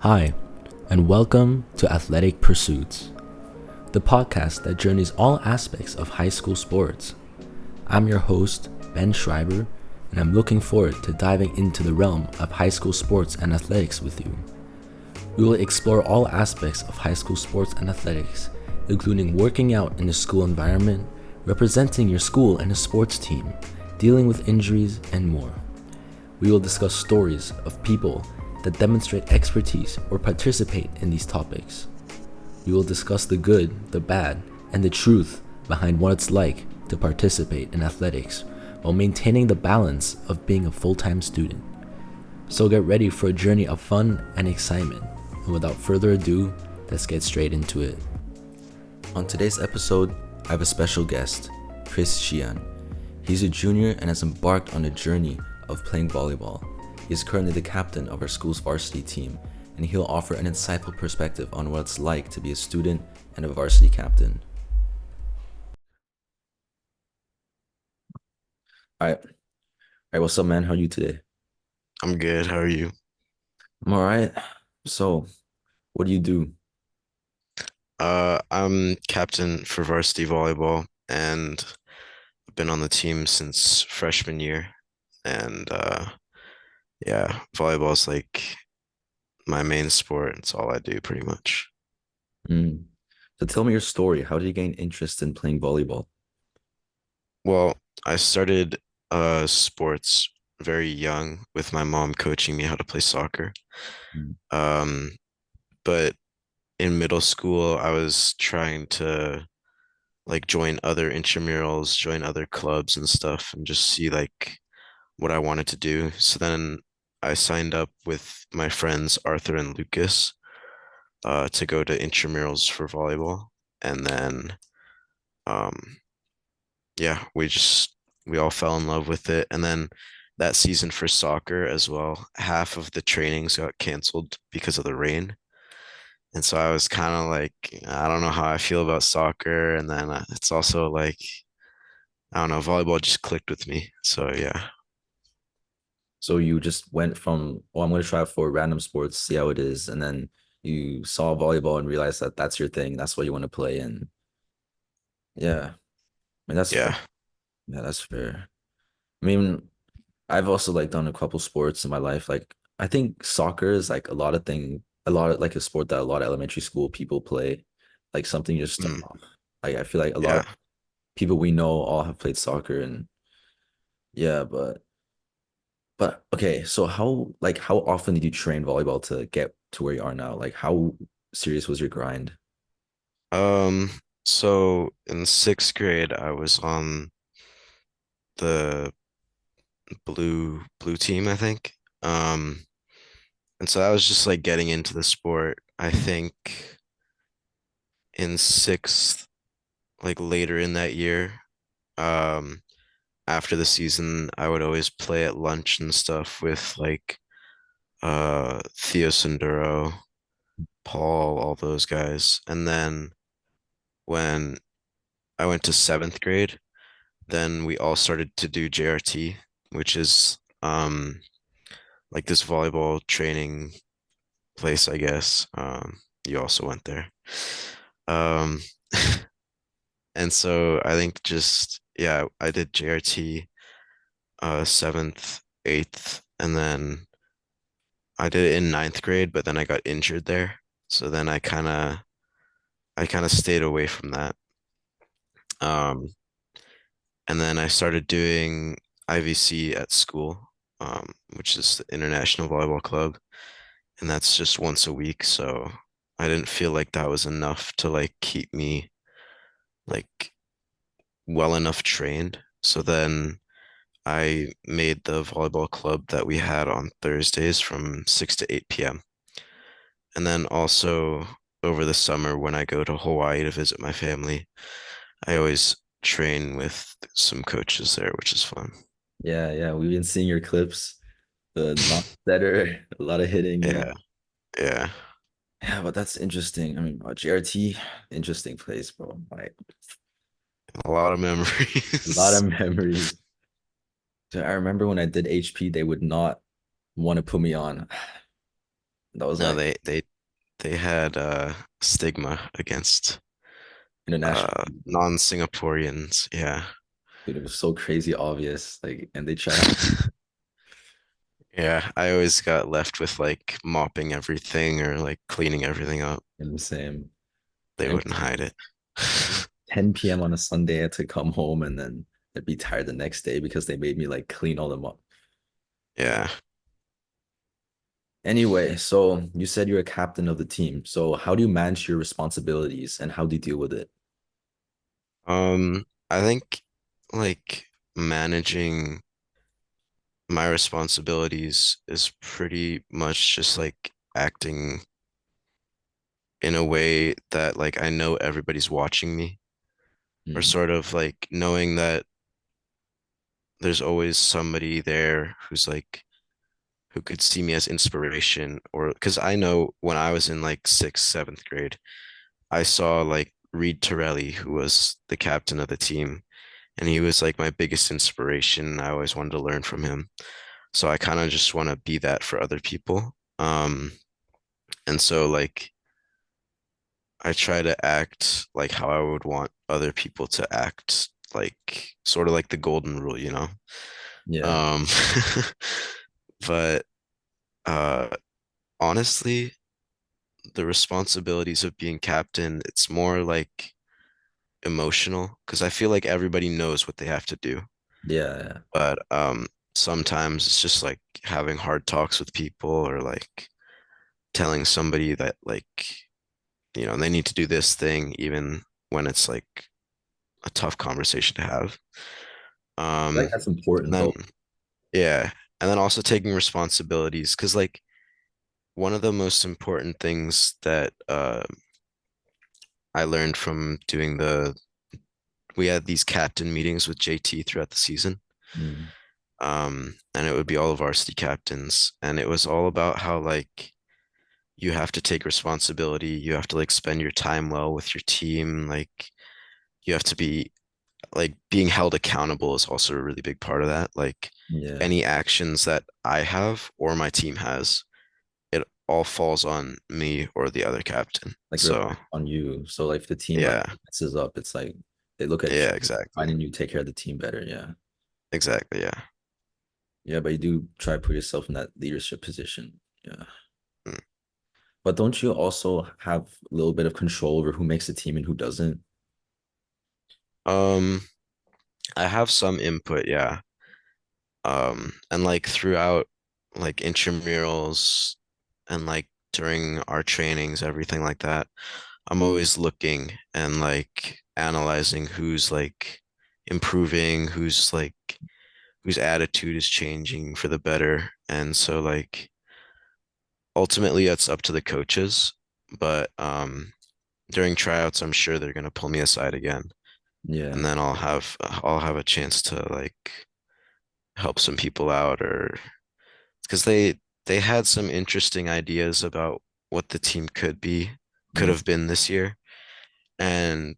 Hi, and welcome to Athletic Pursuits, the podcast that journeys all aspects of high school sports. I'm your host, Ben Schreiber, and I'm looking forward to diving into the realm of high school sports and athletics with you. We will explore all aspects of high school sports and athletics, including working out in the school environment, representing your school and a sports team, dealing with injuries, and more. We will discuss stories of people that demonstrate expertise or participate in these topics. We will discuss the good, the bad, and the truth behind what it's like to participate in athletics while maintaining the balance of being a full-time student. So get ready for a journey of fun and excitement. And without further ado, let's get straight into it. On today's episode, I have a special guest, Sheehan. He's a junior and has embarked on a journey of playing volleyball. He is currently the captain of our school's varsity team, and he'll offer an insightful perspective on what it's like to be a student and a varsity captain. All right, what's up, man? How are you today? I'm good. How are you? I'm all right. So, what do you do? I'm captain for varsity volleyball and I've been on the team since freshman year. And yeah, volleyball is like my main sport. It's all I do pretty much. Mm. So, tell me your story. How did you gain interest in playing volleyball? Well, I started sports very young with my mom coaching me how to play soccer. Mm. Um, but in middle school, I was trying to like join other intramurals, join other clubs and stuff, and just see like what I wanted to do. So then I signed up with my friends Arthur and Lucas to go to intramurals for volleyball, and then um, yeah, we all fell in love with it, and then that season for soccer as well, half of the trainings got canceled because of the rain. And so I was kind of like, I don't know how I feel about soccer. And then it's also like, I don't know, volleyball just clicked with me. So yeah. So, you just went from, oh, I'm going to try out for random sports, see how it is, and then you saw volleyball and realized that that's your thing. That's what you want to play. And yeah, I mean, that's fair. Yeah. Yeah, that's fair. I mean, I've also like done a couple sports in my life. Like I think soccer is like a lot of like a sport that a lot of elementary school people play. Like something just Mm, like I feel like a lot of yeah. people we know all have played soccer and yeah, but okay, so how often did you train volleyball to get to where you are now? Like how serious was your grind? Um, so in sixth grade, I was on the blue team, I think. Um, and so I was just like getting into the sport. I think in sixth, like later in that year, um, after the season, I would always play at lunch and stuff with like Theo Sinduro, Paul, all those guys. And then when I went to seventh grade, then we all started to do JRT, which is like this volleyball training place, I guess. You also went there. Um, and so I think just yeah, I did JRT seventh, eighth, and then I did it in ninth grade, but then I got injured there. So then I kind of stayed away from that. Um, and then I started doing IVC at school, which is the International Volleyball Club, and that's just once a week. So I didn't feel like that was enough to like keep me like well enough trained. So then I made the volleyball club that we had on Thursdays from 6 to 8 p.m. And then also over the summer when I go to Hawaii to visit my family, I always train with some coaches there, which is fun. Yeah, yeah, we've been seeing your clips, the non-setter, a lot of hitting, yeah. Yeah, yeah. Yeah, but that's interesting. I mean, GRT, interesting place, bro. Like A lot of a lot of memories. memories. Dude, I remember when I did HP, they would not want to put me on. That was No, like they had stigma against international. non-Singaporeans. Yeah. Dude, it was so crazy obvious. Like, and they try to Yeah, I always got left with like mopping everything or like cleaning everything up. hide the same. They And wouldn't hide it. 10 p.m. on a Sunday, I had to come home and then I'd be tired the next day because they made me like clean all them up. Yeah. Anyway, so you said you're a captain of the team. So how do you manage your responsibilities and how do you deal with it? I think like managing my responsibilities is pretty much just like acting in a way that like I know everybody's watching me, or Mm, sort of like knowing that there's always somebody there who's like who could see me as inspiration, or because I know when I was in like sixth, seventh grade, I saw like Reed Torelli, who was the captain of the team, and he was like my biggest inspiration. I always wanted to learn from him. So I kind of just want to be that for other people. And so like I try to act like how I would want other people to act, like sort of like the golden rule, you know? yeah, Um, but uh honestly, the responsibilities of being captain, it's more like emotional because I feel like everybody knows what they have to do. yeah. But sometimes it's just like having hard talks with people or like telling somebody that like, they need to do this thing even when it's like a tough conversation to have. I think Um, that's and important then though. yeah, and then also taking responsibilities because like one of the most important things that I learned from doing we had these captain meetings with JT throughout the season. Mm, And it would be all of varsity captains. And it was all about how like you have to take responsibility. You have to like spend your time well with your team. Like you have to be like being held accountable is also a really big part of that. Like yeah. any actions that I have or my team has, it all falls on me or the other captain. Like So reflect on you. So like if the team like yeah, messes up, it's like they look at yeah, you, exactly. finding you take care of the team better. Yeah. Exactly. Yeah. Yeah, but you do try to put yourself in that leadership position. Yeah. Mm. But don't you also have a little bit of control over who makes the team and who doesn't? Um, I have some input, yeah. And like throughout like intramurals and like during our trainings, everything like that, I'm always looking and like analyzing who's like improving, whose attitude is changing for the better. And so like ultimately it's up to the coaches, but during tryouts I'm sure they're gonna pull me aside again. And Yeah. then I'll have a chance to like help some people out or because they had some interesting ideas about what the team could Mm. have been this year. And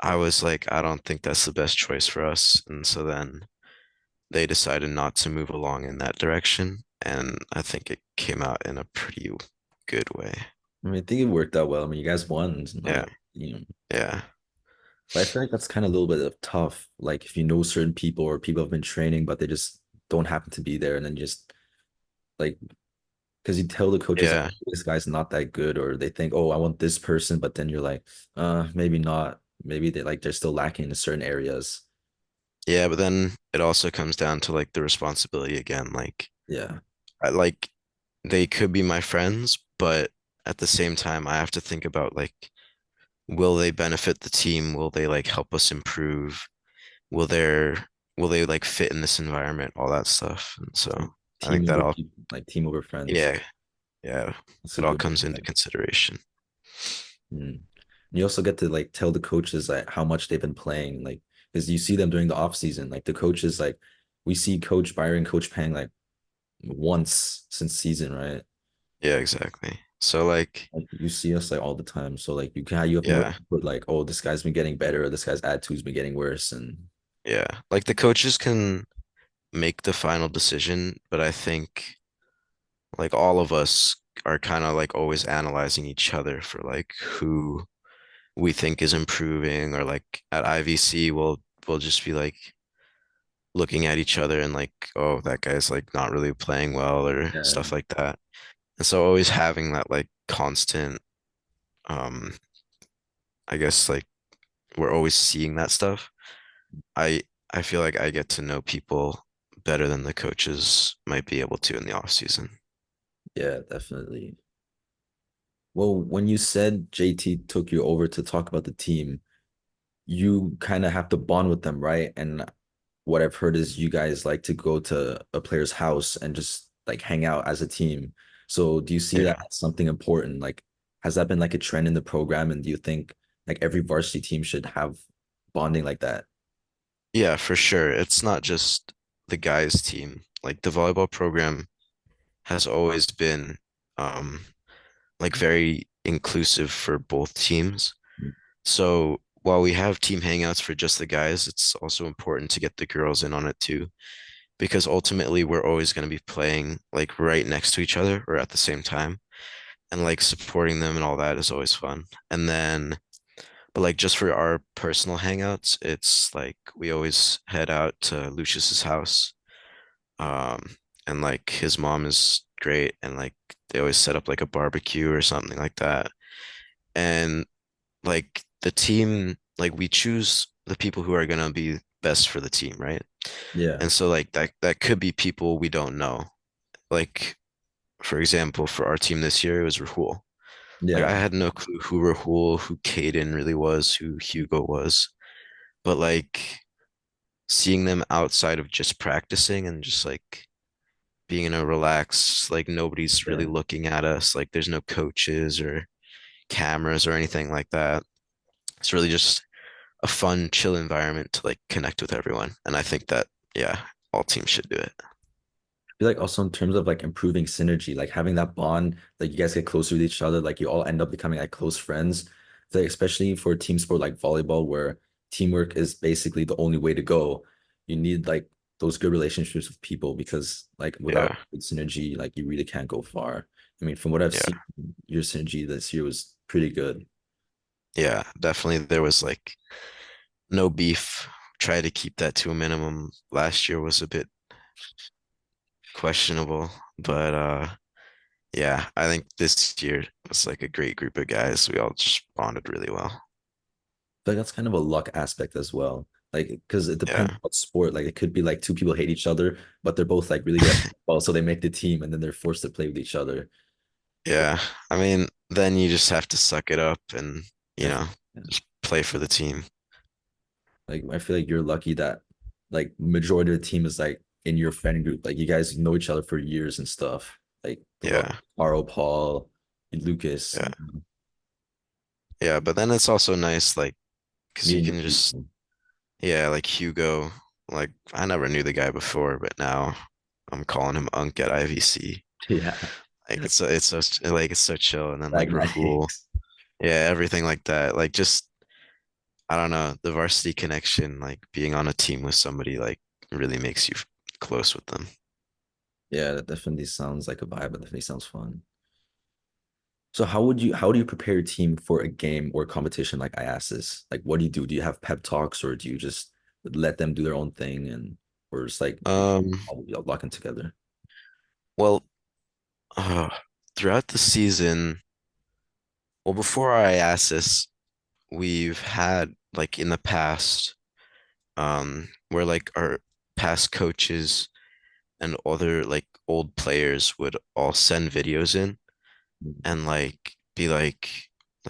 I was like, I don't think that's the best choice for us. And so then they decided not to move along in that direction. And I think it came out in a pretty good way. I mean, I think it worked out well. I mean, you guys won. Yeah, You know, yeah, but I feel like that's kind of a little bit of tough. Like if you know certain people or people have been training, but they just don't happen to be there, and then you just like because you tell the coaches like yeah. this guy's not that good, or they think, oh, I want this person, but then you're like, maybe not. Maybe they're still lacking in certain areas. Yeah, but then it also comes down to like the responsibility again. Like Yeah. I like they could be my friends, but at the same time I have to think about like will they benefit the team? Will they like help us improve? Will they like fit in this environment? All that stuff. And so So I think team that over all, people, like team over friends. yeah, yeah, That's a it all good way comes to into go. consideration. Mm. You also get to like tell the coaches like how much they've been playing, like because you see them during the off season. Like the coaches, like we see Coach Byron, Coach Pang like once since season, right? Yeah, exactly. So like, Like you see us like all the time. So like you have more yeah, input, like, oh, this guy's been getting better, or this guy's attitude's been getting worse. And yeah, like the coaches can make the final decision, but I think like all of us are kind of like always analyzing each other for like who we think is improving, or like at IVC we'll just be like looking at each other and like, oh, that guy's like not really playing well or Yeah. stuff like that. And so always having that like constant, um, I guess like we're always seeing that stuff. I I feel like I get to know people better than the coaches might be able to in the off season. Yeah, definitely. Well, when you said JT took you over to talk about the team, you kind of have to bond with them, right? And what I've heard is you guys like to go to a player's house and just like hang out as a team. So do you see that Yeah. as something important? Like, has that been like a trend in the program? And do you think like every varsity team should have bonding like that? Yeah, for sure. It's not just the guys' team. Like the volleyball program has always been um like very inclusive for both teams. So while we have team hangouts for just the guys, it's also important to get the girls in on it too, because ultimately we're always going to be playing like right next to each other or at the same time, and like supporting them and all that is always fun. And then, but like just for our personal hangouts, it's like we always head out to Lucius's house. Um, and like his mom is great, and like they always set up like a barbecue or something like that. And like the team, like we choose the people who are gonna be best for the team, right? Yeah. And so like that could be people we don't know. Like for example, for our team this year, it was Rahul. Like Yeah. I had no clue who Rahul, who Caden really was, who Hugo was. But like seeing them outside of just practicing and just like being in a relaxed, like nobody's really Yeah. looking at us, like there's no coaches or cameras or anything like that. It's really just a fun, chill environment to like connect with everyone. And I think that, yeah, all teams should do it. Feel like also in terms of like improving synergy, like having that bond, like you guys get closer with each other, like you all end up becoming like close friends. Like especially for a team sport like volleyball, where teamwork is basically the only way to go. You need like those good relationships with people because like without Yeah, good synergy, like you really can't go far. I mean, from what I've yeah, seen, your synergy this year was pretty good. yeah. Definitely there was like no beef. Try to keep that to a minimum. Last year was a bit questionable, but yeah, I think this year was like a great group of guys. We all just bonded really well. Like that's kind of a luck aspect as well. Like, because it depends Yeah. what sport. Like, it could be like two people hate each other, but they're both like really good at football, so they make the team, and then they're forced to play with each other. Yeah. I mean, then you just have to suck it up and, Definitely. Yeah. just play for the team. Like, I feel like you're lucky that like majority of the team is like in your friend group. Like, you guys know each other for years and stuff. Like, well, Yeah. Carl, Paul, Lucas, Yeah. Yeah. But then it's also nice, like, because you meeting new can just, people. yeah, like Hugo, like, I never knew the guy before, but now I'm calling him Unk at IVC. Yeah, Like, it's so chill. And then, like, Rahul, pragmatics. yeah, everything like that. Like, just, I don't know, the varsity connection, like, being on a team with somebody, like, really makes you close with them. Yeah, that definitely sounds like a vibe. It definitely sounds fun. So how do you prepare your team for a game or competition like IASIS? Like what do you do? Do you have pep talks or do you just let them do their own thing and or just like Um, all locking together? well, uh, throughout the season, well, before I asked this, we've had like in the past, where like our past coaches and other like old players would all send videos in and like be like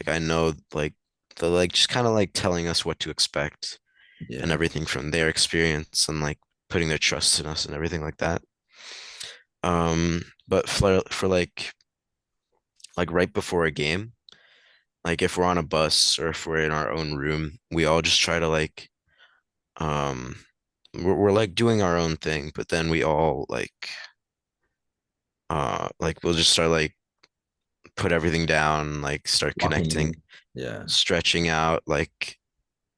I know like they're like just kind of like telling us what to expect and Yeah. everything from their experience and like putting their trust in us and everything like that. But for like right before a game, like if we're on a bus or if we're in our own room, we all just try to um we're like doing our own thing, but then we all like we'll just start like put everything down, like start Locking connecting, in. Yeah. stretching out, like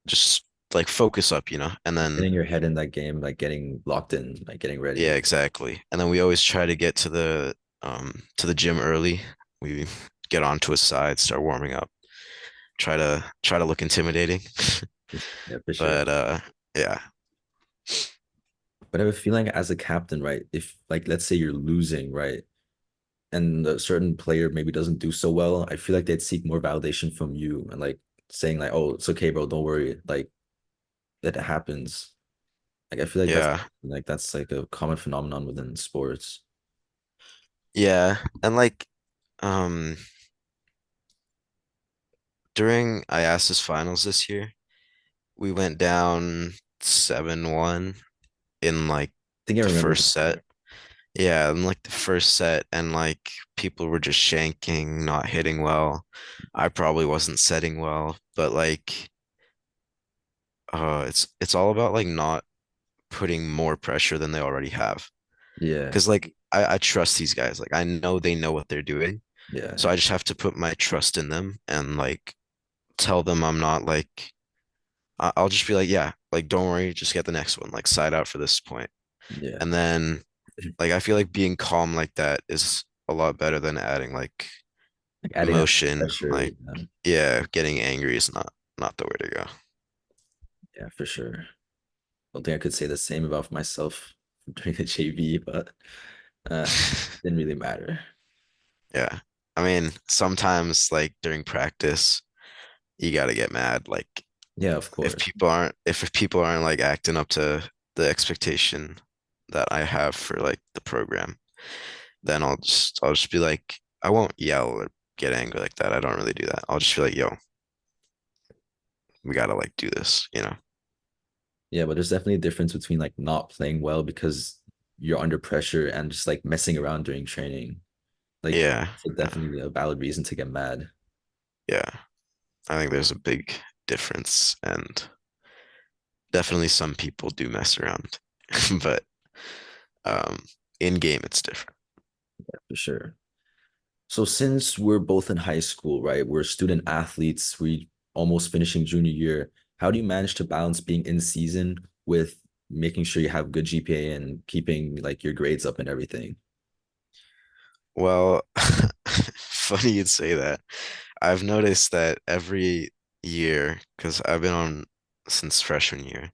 just like focus up, and then Getting your head in that game, like getting locked in, like getting yeah, ready. exactly. And then we always try to get to to the gym early. We get onto a side, start warming up, try to look intimidating. Yeah, for sure. But yeah, But I have a feeling as a captain, right? If like let's say you're losing, right? And a certain player maybe doesn't do so well, I feel like they'd seek more validation from you and like saying like, "Oh, it's okay, bro, don't worry." Like that happens. Like I feel yeah, like that's like a common phenomenon within sports. yeah. And like um during IAS's finals this year, we went down 7-1 in like I think I the remember. first set. Yeah, in like the first set, and like people were just shanking, not hitting well. I probably wasn't setting well, but like it's all about like not putting more pressure than they already have. Yeah, Because like I trust these guys. Like I know they know what they're doing. yeah, So I just have to put my trust in them and like tell them I'm not like I'll just be like, yeah, like don't worry, just get the next one, like side out for this point. yeah. And then like I feel like being calm like that is a lot better than adding like Like adding that emotion. pressure. Like yeah, getting angry is not the way to go. Yeah, for sure. Don't think I could say the same about myself during the JV, but didn't really matter. Yeah. I mean, sometimes like during practice, you gotta get mad. Like Yeah, of course. if people aren't like acting up to the expectation that I have for like the program, then I'll just be like I won't yell or get angry like that. I don't really do that. I'll just be like, yo, we gotta like do this. Yeah, but there's definitely a difference between like not playing well because you're under pressure and just like messing around during training. Like Yeah. it's Yeah. definitely a valid reason to get mad. Yeah. I think there's a big difference and definitely some people do mess around. But um in game it's different. For sure. So since we're both in high school, right? We're student athletes, we almost finishing junior year. How do you manage to balance being in season with making sure you have good GPA and keeping like your grades up and everything? Well, funny you'd say that. I've noticed that every year, because I've been on since freshman year.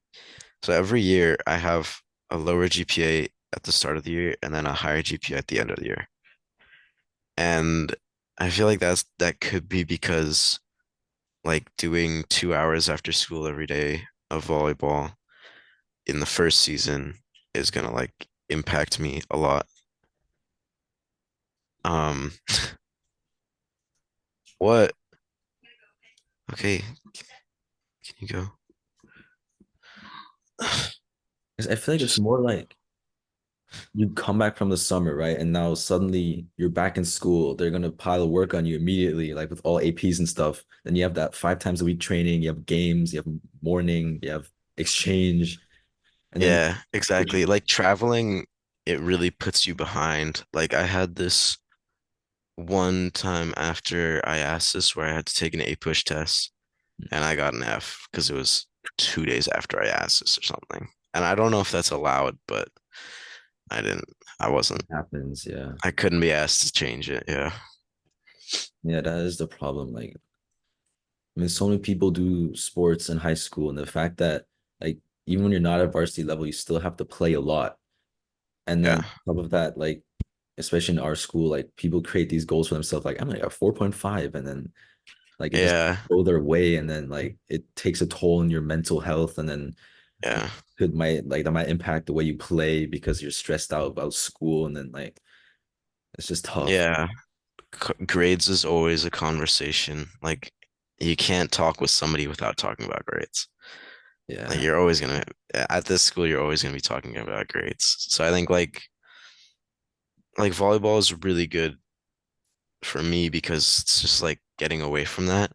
So every year I have a lower GPA at the start of the year and then a higher GPA at the end of the year. And I feel like that could be because like doing 2 hours after school every day of volleyball in the first season is gonna like impact me a lot. Um, what? Okay, can you go? 'Cause I feel like it's Just more like you come back from the summer, right? And now suddenly you're back in school. They're gonna pile of work on you immediately, like with all APs and stuff. Then you have that 5 times a week training, you have games, you have morning, you have exchange, and then yeah, exactly. Like traveling, it really puts you behind. Like I had this one time after I asked this where I had to take an A push test and I got an F because it was 2 days after I asked this or something. And I don't know if that's allowed, but I didn't, I wasn't, happens, yeah. I couldn't be asked to change it. Yeah. Yeah, that is the problem. Like, I mean, so many people do sports in high school, and the fact that like even when you're not at varsity level, you still have to play a lot. And then Yeah. on top of that, like especially in our school, like people create these goals for themselves, like I'm like a 4.5, and then like it just Yeah. go their way, and then like it takes a toll on your mental health, and then Yeah. could might like that might impact the way you play because you're stressed out about school, and then like it's just tough. Yeah. Grades is always a conversation. Like you can't talk with somebody without talking about grades. Like Yeah, you're always gonna at this school, you're always gonna be talking about grades. So I think like volleyball is really good for me because it's just like getting away from that.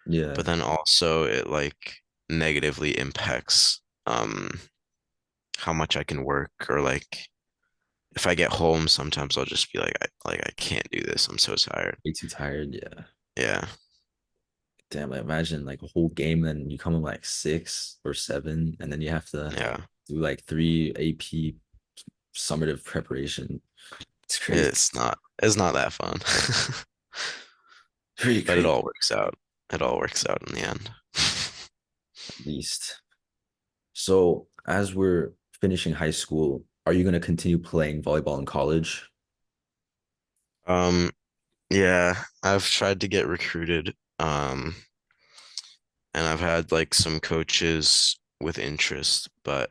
yeah, But then also it like negatively impacts how much I can work or like if I get home, sometimes I'll just be like I can't do this. I'm so tired. way too tired. Yeah. Yeah. Damn, like imagine like a whole game, then you come in like 6 or 7, and then you have to Yeah. do like three AP summative preparation. It's crazy. It's not that fun. Pretty But it crazy, all works out. It all works out in the end. at least. So, as we're finishing high school, are you going to continue playing volleyball in college? Um, yeah, I've tried to get recruited. And I've had like some coaches with interest, but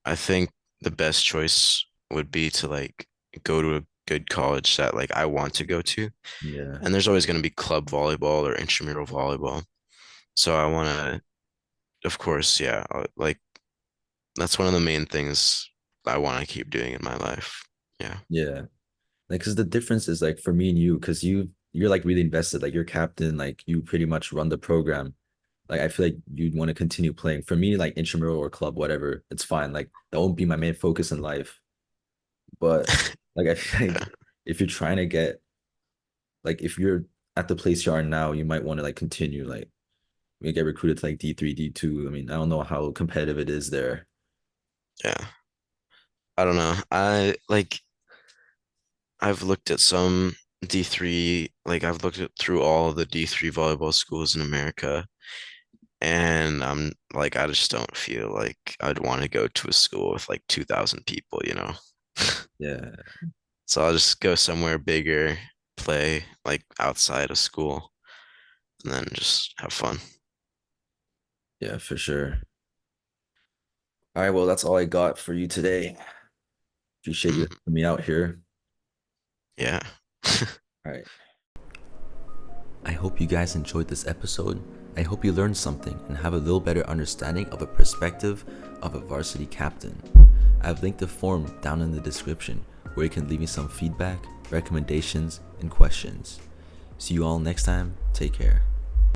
I think the best choice would be to like go to a good college that like I want to go to. Yeah. And there's always going to be club volleyball or intramural volleyball. So I want to, of course, yeah, like that's one of the main things I want to keep doing in my life. Yeah. Yeah. Like, because the difference is like for me and you, because you're like really invested, like you're captain, like you pretty much run the program. Like I feel like you'd want to continue playing. For me, like intramural or club, whatever, it's fine. Like that won't be my main focus in life. But like I feel like if you're trying to get like if you're at the place you are now, you might want to like continue like we get recruited to like D3, D2. I mean, I don't know how competitive it is there. Yeah. I don't know. I've looked at some D3, like I've looked at through all of the D3 volleyball schools in America, and I'm like I just don't feel like I'd want to go to a school with like 2,000 people, you know. Yeah, So I'll just go somewhere bigger, play like outside of school, and then just have fun. yeah, for sure. All right, well, that's all I got for you today. Appreciate you Mhm. having me out here. Yeah. All right. I hope you guys enjoyed this episode. I hope you learned something and have a little better understanding of a perspective of a varsity captain. I've linked a form down in the description where you can leave me some feedback, recommendations, and questions. See you all next time. Take care.